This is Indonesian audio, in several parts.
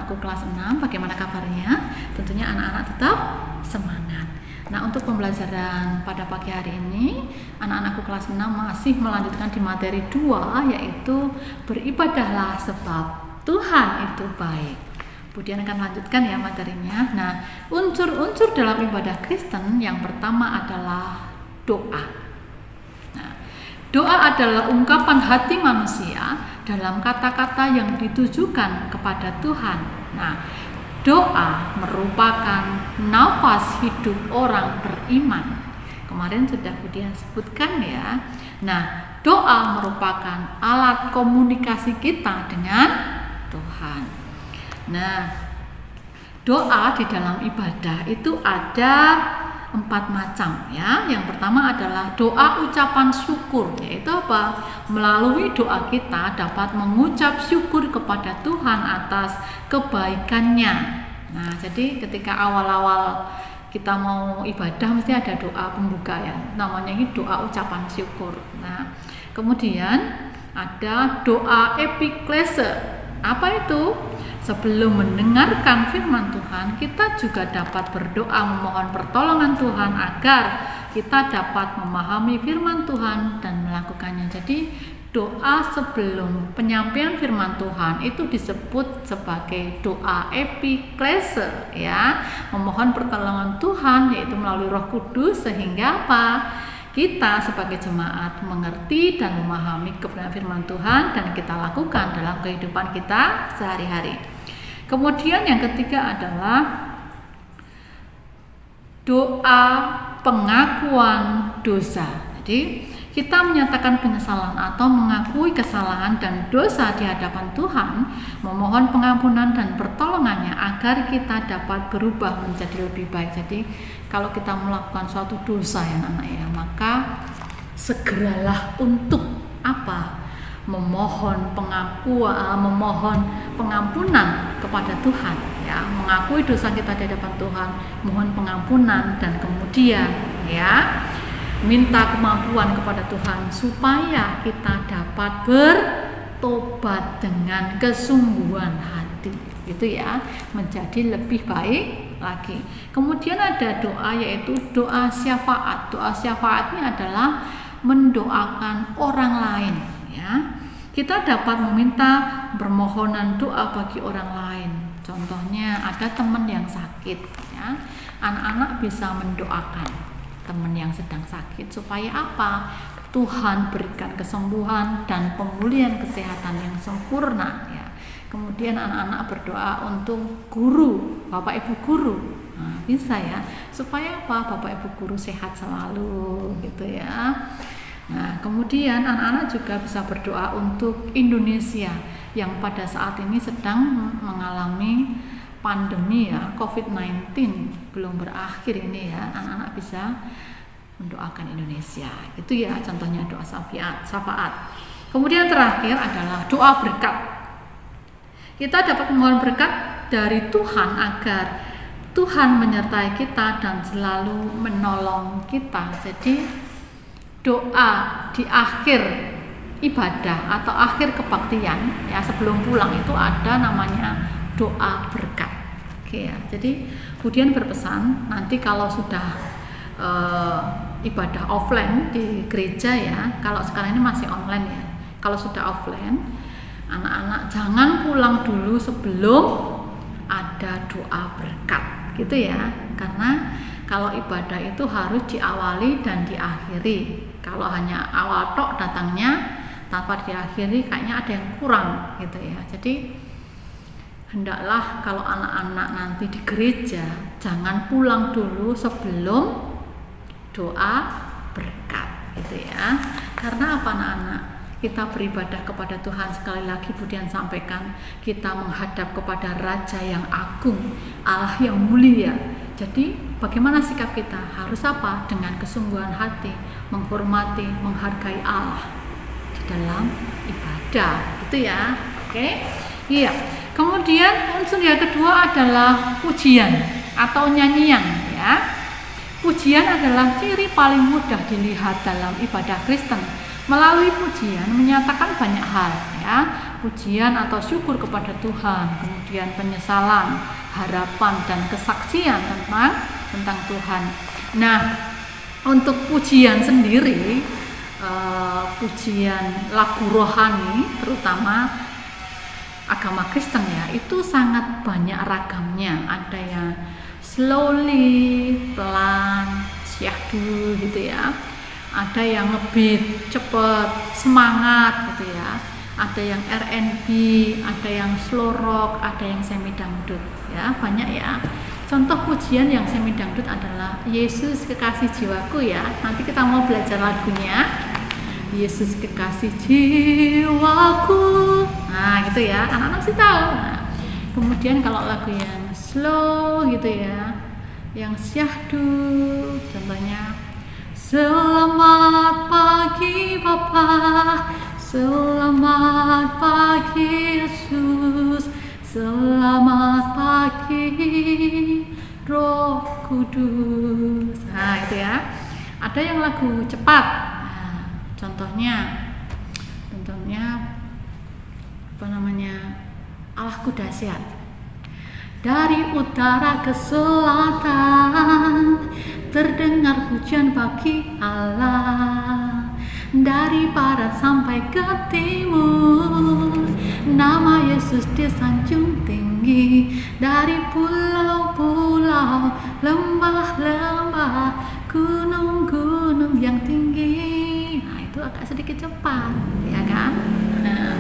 anak-anakku kelas 6, bagaimana kabarnya? Tentunya anak-anak tetap semangat. Nah, untuk pembelajaran pada pagi hari ini, anak-anakku kelas 6 masih melanjutkan di materi 2, yaitu beribadahlah sebab Tuhan itu baik. Kemudian akan lanjutkan ya materinya. Nah, unsur-unsur dalam ibadah Kristen yang pertama adalah doa. Doa adalah ungkapan hati manusia dalam kata-kata yang ditujukan kepada Tuhan. Nah, doa merupakan nafas hidup orang beriman. Kemarin sudah Budian sebutkan ya. Nah, doa merupakan alat komunikasi kita dengan Tuhan. Nah, doa di dalam ibadah itu ada 4 macam ya. Yang pertama adalah doa ucapan syukur, yaitu apa? Melalui doa kita dapat mengucap syukur kepada Tuhan atas kebaikannya. Nah, jadi ketika awal-awal kita mau ibadah mesti ada doa pembuka ya. Namanya ini doa ucapan syukur. Nah, kemudian ada doa epiklese. Apa itu? Sebelum mendengarkan firman Tuhan, kita juga dapat berdoa memohon pertolongan Tuhan agar kita dapat memahami firman Tuhan dan melakukannya. Jadi doa sebelum penyampaian firman Tuhan itu disebut sebagai doa epiklese ya, memohon pertolongan Tuhan yaitu melalui Roh Kudus sehingga apa? Kita sebagai jemaat mengerti dan memahami kebenaran firman Tuhan dan kita lakukan dalam kehidupan kita sehari-hari. Kemudian yang ketiga adalah doa pengakuan dosa. Jadi kita menyatakan penyesalan atau mengakui kesalahan dan dosa di hadapan Tuhan, memohon pengampunan dan pertolongannya agar kita dapat berubah menjadi lebih baik. Jadi kalau kita melakukan suatu dosa ya anak ya, maka segeralah untuk apa? Memohon pengampunan kepada Tuhan ya, mengakui dosa kita di hadapan Tuhan, mohon pengampunan dan kemudian ya minta kemampuan kepada Tuhan supaya kita dapat bertobat dengan kesungguhan hati gitu ya, menjadi lebih baik lagi. Kemudian ada doa yaitu doa syafaat. Doa syafaat ini adalah mendoakan orang lain ya. Kita dapat meminta permohonan doa bagi orang lain. Contohnya ada teman yang sakit ya. Anak-anak bisa mendoakan teman yang sedang sakit supaya apa? Tuhan berikan kesembuhan dan pemulihan kesehatan yang sempurna ya. Kemudian anak-anak berdoa untuk guru, Bapak Ibu guru. Nah, bisa ya, supaya apa? Bapak Ibu guru sehat selalu gitu ya. Nah, kemudian anak-anak juga bisa berdoa untuk Indonesia yang pada saat ini sedang mengalami pandemi ya, COVID-19 belum berakhir ini ya. Anak-anak bisa mendoakan Indonesia. Itu ya contohnya doa syafaat. Kemudian terakhir adalah doa berkat. Kita dapat memohon berkat dari Tuhan agar Tuhan menyertai kita dan selalu menolong kita. Jadi doa di akhir ibadah atau akhir kebaktian ya, sebelum pulang itu ada namanya doa berkat. Oke ya. Jadi Budian berpesan nanti kalau sudah ibadah offline di gereja ya, kalau sekarang ini masih online ya. Kalau sudah offline, anak-anak jangan pulang dulu sebelum ada doa berkat gitu ya. Karena kalau ibadah itu harus diawali dan diakhiri. Kalau hanya awal tok datangnya tanpa diakhiri kayaknya ada yang kurang gitu ya. Jadi hendaklah kalau anak-anak nanti di gereja jangan pulang dulu sebelum doa berkat gitu ya. Karena apa anak-anak? Kita beribadah kepada Tuhan, sekali lagi Budian sampaikan, kita menghadap kepada Raja yang agung, Allah yang mulia. Jadi bagaimana sikap kita? Harus apa? Dengan kesungguhan hati, menghormati, menghargai Allah di dalam ibadah, gitu ya. Oke? Iya. Kemudian unsur yang kedua adalah pujian atau nyanyian ya. Pujian adalah ciri paling mudah dilihat dalam ibadah Kristen. Melalui pujian menyatakan banyak hal ya, pujian atau syukur kepada Tuhan, kemudian penyesalan, harapan, dan kesaksian tentang Tuhan. Nah, untuk pujian sendiri, pujian lagu rohani, terutama agama Kristen ya, itu sangat banyak ragamnya. Ada yang slowly, pelan, syahdu gitu ya. Ada yang ngebeat, cepet, semangat gitu ya. Ada yang R&B, ada yang slow rock, ada yang semi dangdut ya, banyak ya. Contoh pujian yang semi dangdut adalah Yesus kekasih jiwaku ya. Nanti kita mau belajar lagunya. Yesus kekasih jiwaku. Nah, gitu ya. Anak-anak sih tahu. Nah, kemudian kalau lagu yang slow gitu ya, yang syahdu, contohnya selamat pagi Bapa, selamat pagi Yesus, selamat pagi Roh Kudus. Nah, itu ya. Ada yang lagu cepat. Nah, contohnya apa namanya? Allahku dahsyat. Dari utara ke selatan terdengar pujian bagi Allah. Dari barat sampai ke timur nama Yesus disanjung tinggi. Dari pulau-pulau, lembah-lembah, gunung-gunung yang tinggi. Nah, itu agak sedikit cepat ya kan. Nah,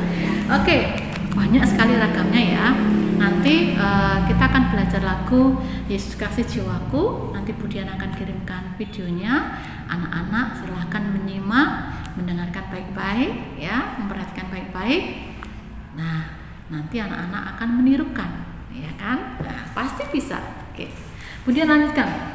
oke. Banyak sekali ragamnya ya. Nanti kita akan belajar lagu Yesus kasih jiwaku. Nanti Budian akan kirimkan videonya. Anak-anak silahkan menyimak, mendengarkan baik-baik ya, memperhatikan baik-baik. Nah, nanti anak-anak akan menirukan ya kan. Nah, pasti bisa. Oke. Kemudian lanjutkan.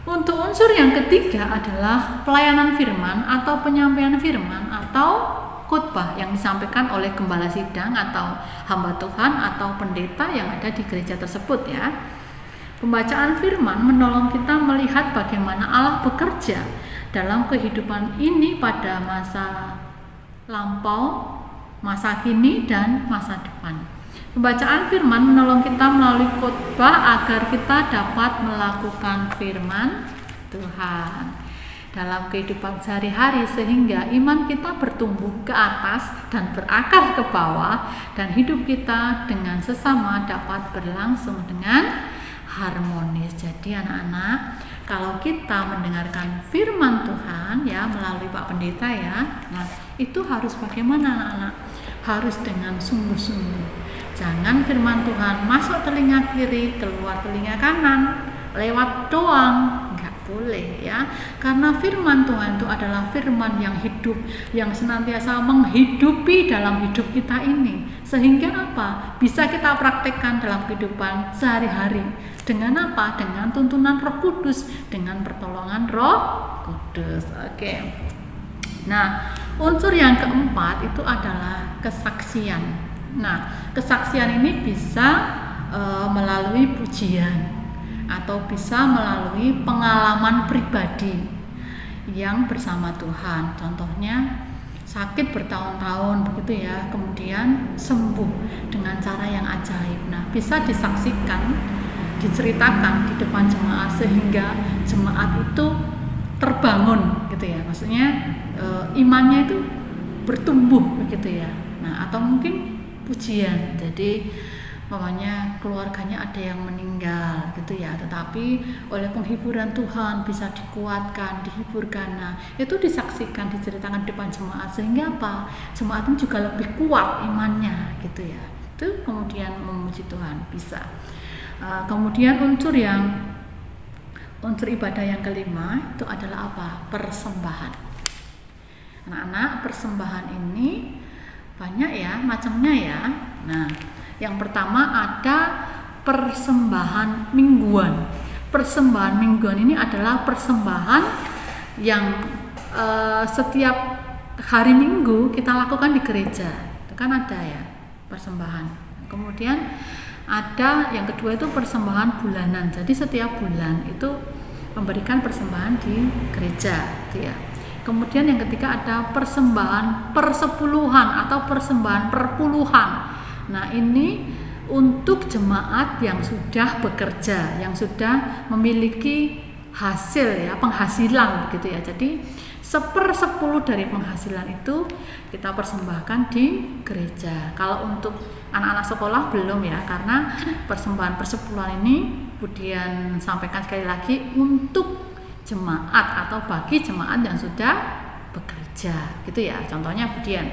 Untuk unsur yang ketiga adalah pelayanan firman atau penyampaian firman atau khotbah yang disampaikan oleh gembala sidang atau hamba Tuhan atau pendeta yang ada di gereja tersebut ya. Pembacaan firman menolong kita melihat bagaimana Allah bekerja dalam kehidupan ini pada masa lampau, masa kini, dan masa depan. Pembacaan firman menolong kita melalui khotbah agar kita dapat melakukan firman Tuhan dalam kehidupan sehari-hari sehingga iman kita bertumbuh ke atas dan berakar ke bawah dan hidup kita dengan sesama dapat berlangsung dengan harmonis. Jadi anak-anak, kalau kita mendengarkan firman Tuhan ya melalui Pak Pendeta ya, nah itu harus bagaimana anak-anak? Harus dengan sungguh-sungguh. Jangan firman Tuhan masuk telinga kiri, keluar telinga kanan, lewat doang. Boleh ya, karena firman Tuhan itu adalah firman yang hidup, yang senantiasa menghidupi dalam hidup kita ini, sehingga apa? Bisa kita praktekkan dalam kehidupan sehari-hari. Dengan apa? Dengan tuntunan Roh Kudus, dengan pertolongan Roh Kudus. Oke. Nah, unsur yang keempat itu adalah kesaksian. Nah, kesaksian ini bisa melalui pujian atau bisa melalui pengalaman pribadi yang bersama Tuhan. Contohnya sakit bertahun-tahun begitu ya, kemudian sembuh dengan cara yang ajaib. Nah, bisa disaksikan, diceritakan di depan jemaat sehingga jemaat itu terbangun gitu ya. Maksudnya imannya itu bertumbuh begitu ya. Nah, atau mungkin pujian. Jadi pokoknya keluarganya ada yang meninggal gitu ya, tetapi oleh penghiburan Tuhan bisa dikuatkan, dihiburkan. Nah, itu disaksikan, diceritakan di depan jemaat sehingga apa? Jemaat ini juga lebih kuat imannya gitu ya. Itu kemudian memuji Tuhan bisa. Kemudian unsur ibadah yang kelima itu adalah apa? Persembahan. Anak-anak, persembahan ini banyak ya macamnya ya. Nah, yang pertama ada persembahan mingguan. Persembahan mingguan ini adalah persembahan yang setiap hari Minggu kita lakukan di gereja. Itu kan ada ya persembahan. Kemudian ada yang kedua itu persembahan bulanan. Jadi setiap bulan itu memberikan persembahan di gereja, gitu ya. Kemudian yang ketiga ada persembahan persepuluhan atau persembahan perpuluhan. Nah, ini untuk jemaat yang sudah bekerja, yang sudah memiliki hasil ya, penghasilan begitu ya. Jadi 1/10 dari penghasilan itu kita persembahkan di gereja. Kalau untuk anak-anak sekolah belum ya, karena persembahan persepuluhan ini Budian sampaikan sekali lagi untuk jemaat atau bagi jemaat yang sudah bekerja gitu ya. Contohnya Budian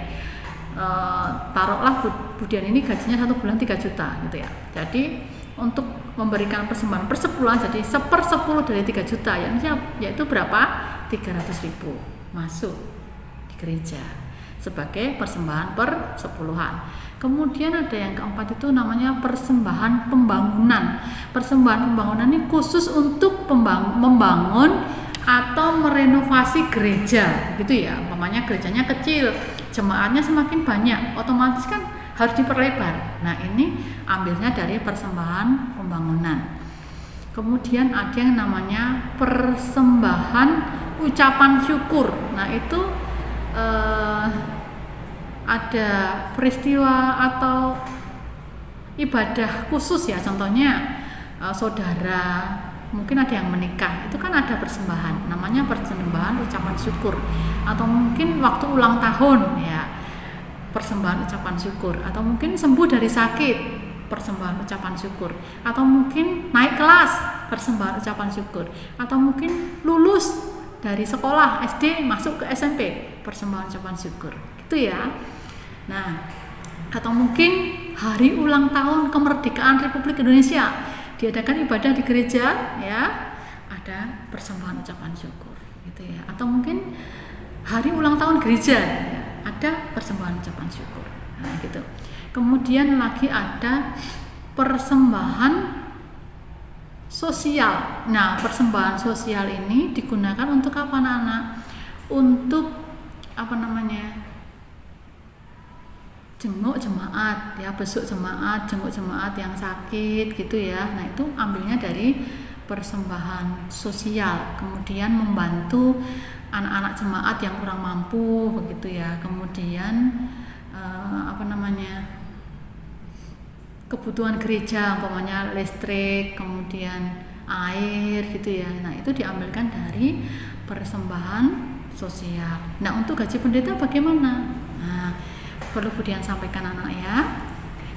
taruhlah Budian ini gajinya 1 bulan 3 juta gitu ya. Jadi untuk memberikan persembahan persepuluhan, jadi 1/10 dari 3 juta yaitu berapa? 300.000 masuk di gereja sebagai persembahan persepuluhan. Kemudian ada yang keempat itu namanya persembahan pembangunan. Persembahan pembangunan ini khusus untuk membangun atau merenovasi gereja gitu ya. Umpamanya gerejanya kecil, jemaatnya semakin banyak, otomatis kan harus diperlebar. Nah, ini ambilnya dari persembahan pembangunan. Kemudian ada yang namanya persembahan ucapan syukur. Nah, itu ada peristiwa atau ibadah khusus ya, contohnya saudara mungkin ada yang menikah, itu kan ada persembahan namanya persembahan ucapan syukur, atau mungkin waktu ulang tahun ya persembahan ucapan syukur, atau mungkin sembuh dari sakit persembahan ucapan syukur, atau mungkin naik kelas persembahan ucapan syukur, atau mungkin lulus dari sekolah SD masuk ke SMP persembahan ucapan syukur gitu ya. Nah, atau mungkin hari ulang tahun kemerdekaan Republik Indonesia diadakan ibadah di gereja ya, ada persembahan ucapan syukur gitu ya. Atau mungkin hari ulang tahun gereja ya, ada persembahan ucapan syukur. Nah, gitu. Kemudian lagi ada persembahan sosial. Nah, persembahan sosial ini digunakan untuk apa, anak-anak? Untuk apa namanya? Jenguk jemaat ya, besuk jemaat, jenguk jemaat yang sakit gitu ya. Nah, itu ambilnya dari persembahan sosial. Kemudian membantu anak-anak jemaat yang kurang mampu begitu ya. Kemudian apa namanya? Kebutuhan gereja, umpamanya listrik, kemudian air gitu ya. Nah, itu diambilkan dari persembahan sosial. Nah, untuk gaji pendeta bagaimana? Nah, perlu Budian sampaikan anak ya.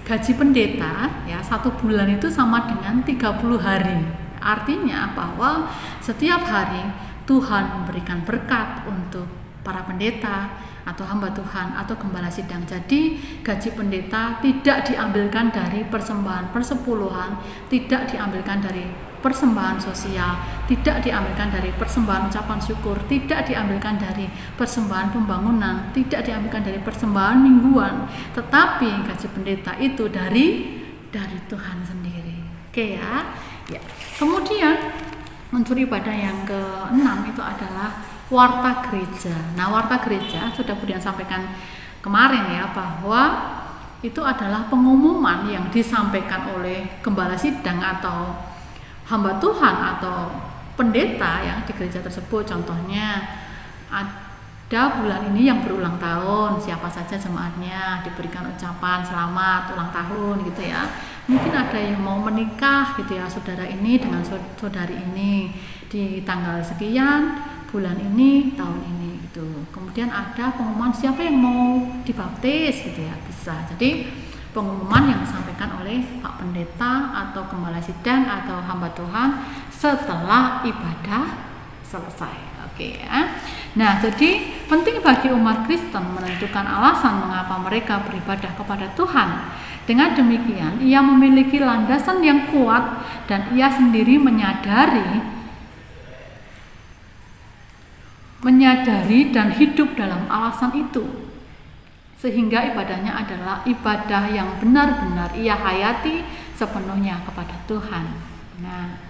Gaji pendeta ya 1 bulan itu sama dengan 30 hari. Artinya bahwa setiap hari Tuhan memberikan berkat untuk para pendeta atau hamba Tuhan atau gembala sidang. Jadi gaji pendeta tidak diambilkan dari persembahan persepuluhan, tidak diambilkan dari persembahan sosial, tidak diambilkan dari persembahan ucapan syukur, tidak diambilkan dari persembahan pembangunan, tidak diambilkan dari persembahan mingguan, tetapi gaji pendeta itu dari Tuhan sendiri. Oke ya. Kemudian unsur ibadah yang ke-6 itu adalah warta gereja. Nah, warta gereja sudah Budian sampaikan kemarin ya, bahwa itu adalah pengumuman yang disampaikan oleh gembala sidang atau hamba Tuhan atau pendeta yang di gereja tersebut. Contohnya ada bulan ini yang berulang tahun, siapa saja jemaatnya diberikan ucapan selamat ulang tahun gitu ya. Mungkin ada yang mau menikah gitu ya, saudara ini dengan saudari ini di tanggal sekian bulan ini tahun ini gitu. Kemudian ada pengumuman siapa yang mau dibaptis gitu ya, bisa. Jadi pengumuman yang disampaikan oleh Pak Pendeta atau gembala sidang atau hamba Tuhan setelah ibadah selesai. Oke ya. Nah, jadi penting bagi umat Kristen menentukan alasan mengapa mereka beribadah kepada Tuhan. Dengan demikian, ia memiliki landasan yang kuat dan ia sendiri menyadari dan hidup dalam alasan itu, sehingga ibadahnya adalah ibadah yang benar-benar ia hayati sepenuhnya kepada Tuhan. Nah,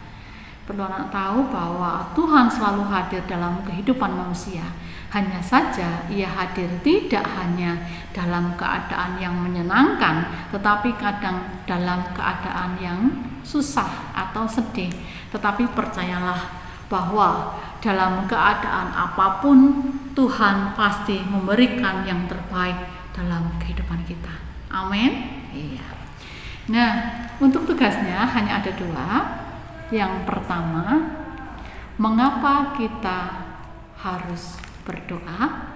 perlu anak tahu bahwa Tuhan selalu hadir dalam kehidupan manusia. Hanya saja ia hadir tidak hanya dalam keadaan yang menyenangkan, tetapi kadang dalam keadaan yang susah atau sedih. Tetapi percayalah bahwa dalam keadaan apapun Tuhan pasti memberikan yang terbaik dalam kehidupan kita. Amin. Iya. Nah, untuk tugasnya hanya ada 2. Yang pertama, mengapa kita harus berdoa,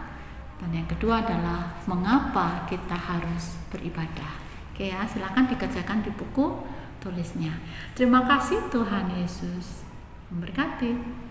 dan yang kedua adalah mengapa kita harus beribadah. Oke ya, silakan dikerjakan di buku tulisnya. Terima kasih, Tuhan Yesus memberkati.